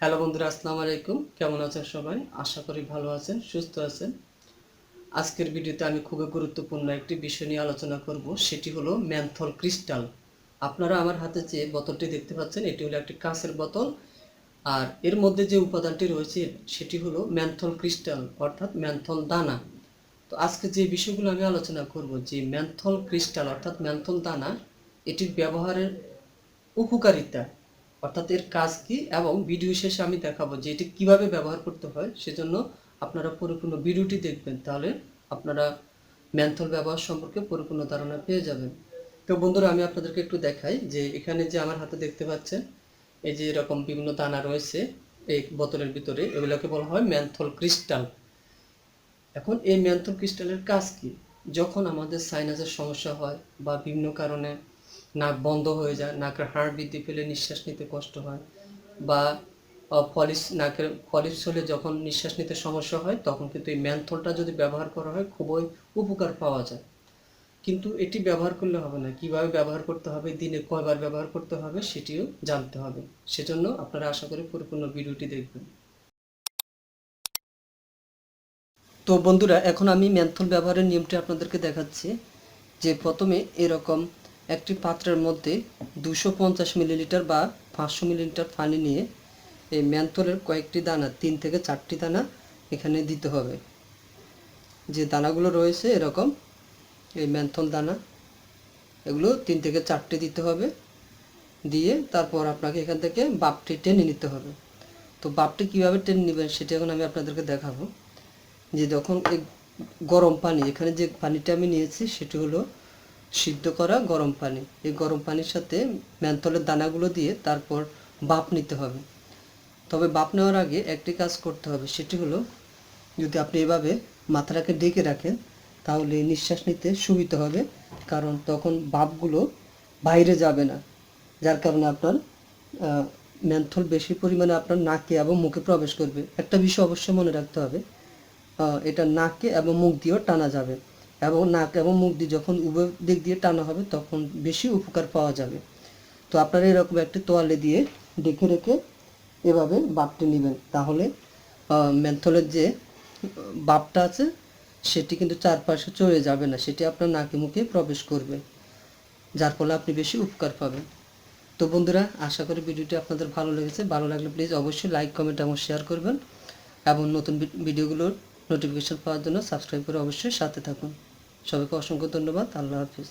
Hello বন্ধুরা, আসসালামু আলাইকুম। কেমন আছেন সবাই? আশা করি ভালো আছেন, সুস্থ আছেন। আজকের ভিডিওতে আমি খুবই গুরুত্বপূর্ণ একটি বিষয় নিয়ে আলোচনা করব, সেটি হলো ম্যানথল ক্রিস্টাল। আপনারা আমার হাতে যে বোতলটি দেখতে পাচ্ছেন, এটি হলো একটি কাঁচের বোতল। আর এর মধ্যে যে উপাদানটি রয়েছে সেটি হলো ম্যানথল ক্রিস্টাল, অর্থাৎ ম্যানথল দানা। তো আজকে যে বিষয়গুলো আমি আলোচনা করব, যে ম্যানথল ক্রিস্টাল অর্থাৎ ম্যানথল দানা, এটির ব্যবহারের উপকারিতা অর্থাৎ এর কাজ কি, এবং ভিডিও শেষে আমি দেখাবো যে এটি কিভাবে ব্যবহার করতে হয়। সেজন্য আপনারা পরিপূর্ণ ভিডিওটি দেখবেন, তাহলে আপনারা ম্যানথল ব্যবহার সম্পর্কে পরিপূর্ণ ধারণা পেয়ে যাবেন। তো বন্ধুরা, আমি আপনাদেরকে একটু দেখাই যে এখানে যে আমার হাতে দেখতে পাচ্ছেন, এই যে এরকম বিভিন্ন দানা রয়েছে এই বোতলের ভিতরে, এগুলোকে বলা হয় ম্যানথল ক্রিস্টাল। এখন এই ম্যানথল ক্রিস্টালের কাজ কি? যখন আমাদের সাইনাসের সমস্যা হয় বা বিভিন্ন কারণে নাক বন্ধ হয়ে যায়, নাকের হাড় বৃদ্ধি পেলে নিঃশ্বাস নিতে কষ্ট হয়, বা নাকের ফলিস হলে যখন নিঃশ্বাস নিতে সমস্যা হয়, তখন কিন্তু এই ম্যানথলটা যদি ব্যবহার করা হয় খুবই উপকার পাওয়া যায়। কিন্তু এটি ব্যবহার করলে হবে না, কিভাবে ব্যবহার করতে হবে, দিনে কয়বার ব্যবহার করতে হবে সেটিও জানতে হবে। সেজন্য আপনারা আশা করি পরিপূর্ণ ভিডিওটি দেখবেন। তো বন্ধুরা, এখন আমি ম্যানথল ব্যবহারের নিয়মটি আপনাদেরকে দেখাচ্ছি। যে প্রথমে এরকম একটি পাত্রের মধ্যে 250 মিলিলিটার বা 500 মিলিলিটার পানি নিয়ে এই ম্যানথলের কয়েকটি দানা, 3 থেকে 4টি দানা এখানে দিতে হবে। যে দানাগুলো রয়েছে এরকম এই ম্যানথল দানা, এগুলো 3 থেকে 4টি দিতে হবে। দিয়ে তারপর আপনাকে এখান থেকে বাপটি টেনে নিতে হবে। তো বাপটি কীভাবে টেনে নেবেন সেটা এখন আমি আপনাদেরকে দেখাবো। যে যখন এই গরম পানি, এখানে যে পানিটা আমি নিয়েছি সেটি হলো সিদ্ধ করা গরম পানি। এই গরম পানির সাথে ম্যানথলের দানাগুলো দিয়ে তারপর বাপ নিতে হবে। তবে বাপ নেওয়ার আগে একটি কাজ করতে হবে, সেটি হলো যদি আপনি এভাবে মাথাটাকে ডেকে রাখেন তাহলে নিঃশ্বাস নিতে সুবিধা হবে, কারণ তখন বাপগুলো বাইরে যাবে না, যার কারণে আপনার ম্যানথল বেশি পরিমাণে আপনার নাকে এবং মুখে প্রবেশ করবে। একটা বিষয় অবশ্যই মনে রাখতে হবে, এটা নাকে এবং মুখ দিয়েও টানা যাবে, এবং নাক এবং মুখ দিয়ে যখন উভয় দিক দিয়ে টানা হবে তখন বেশি উপকার পাওয়া যাবে। তো আপনারা এরকম একটি তোয়ালে দিয়ে ডেকে রেখে এভাবে বাপটি নেবেন, তাহলে মেন্থলের যে বাপটা আছে সেটি কিন্তু চারপাশে চলে যাবে না, সেটি আপনার নাকে মুখে প্রবেশ করবে, যার ফলে আপনি বেশি উপকার পাবেন। তো বন্ধুরা, আশা করি ভিডিওটি আপনাদের ভালো লেগেছে। ভালো লাগলে প্লিজ অবশ্যই লাইক, কমেন্ট এবং শেয়ার করবেন, এবং নতুন ভিডিওগুলোর নোটিফিকেশন পাওয়ার জন্য সাবস্ক্রাইব করে অবশ্যই সাথে থাকুন। সবাইকে অসংখ্য ধন্যবাদ। আল্লাহ হাফিজ।